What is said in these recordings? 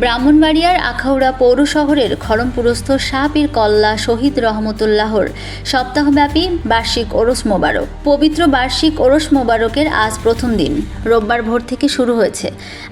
ব্রাহ্মণবাড়িয়ার আখাউড়া পৌর শহরের খড়মপুরস্থ শাহ পীর কল্লা শহীদ রহমতুল্লাহর সপ্তাহব্যাপী বার্ষিক ওরস মোবারক। পবিত্র বার্ষিক ওরস মোবারকের আজ প্রথম দিন, রোববার ভোর থেকে শুরু হয়েছে।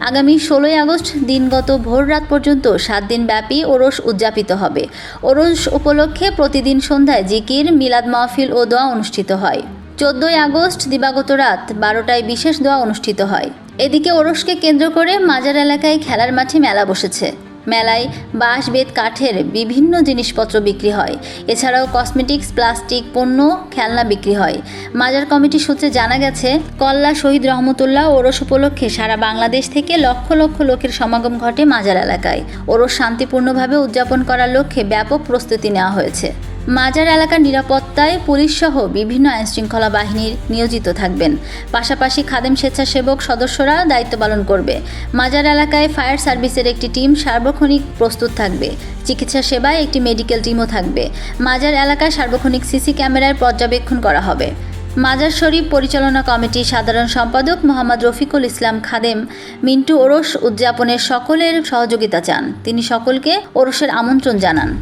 আগামী 16ই আগস্ট দিনগত ভোর রাত পর্যন্ত 7 দিন ব্যাপী ওরস উদযাপিত হবে। ওরস উপলক্ষে প্রতিদিন সন্ধ্যায় জিকির, মিলাদ মাহফিল ও দোয়া অনুষ্ঠিত হয়। 14ই আগস্ট দিবাগত রাত 12টায় বিশেষ দোয়া অনুষ্ঠিত হয়। এদিকে ওরসকে কেন্দ্র করে মাজার এলাকায় খেলার মাঠে মেলা বসেছে। মেলায় বাঁশ, বেত, কাঠের বিভিন্ন জিনিসপত্র বিক্রি হয়। এছাড়াও কসমেটিক্স, প্লাস্টিক পণ্য, খেলনা বিক্রি হয়। মাজার কমিটি সূত্রে জানা গেছে, কল্লা শহীদ রহমতুল্লাহ ওরস উপলক্ষে সারা বাংলাদেশ থেকে লক্ষ লক্ষ লোকের সমাগম ঘটে মাজার এলাকায়। ওরস শান্তিপূর্ণভাবে উদযাপন করার লক্ষ্যে ব্যাপক প্রস্তুতি নেওয়া হয়েছে। মাজার এলাকার নিরাপত্তায় পুলিশ সহ বিভিন্ন আইনশৃঙ্খলা বাহিনীর নিয়োজিত থাকবেন। পাশাপাশি খাদেম স্বেচ্ছাসেবক সদস্যরা দায়িত্ব পালন করবে। মাজার এলাকায় ফায়ার সার্ভিসের একটি টিম সার্বক্ষণিক প্রস্তুত থাকবে। চিকিৎসা সেবায় একটি মেডিকেল টিমও থাকবে। মাজার এলাকায় সার্বক্ষণিক সিসি ক্যামেরার পর্যবেক্ষণ করা হবে। মাজার শরীফ পরিচালনা কমিটির সাধারণ সম্পাদক মোহাম্মদ রফিকুল ইসলাম খাদেম মিন্টু ওরস উদযাপনের সকলের সহযোগিতা চান। তিনি সকলকে ওরসের আমন্ত্রণ জানান।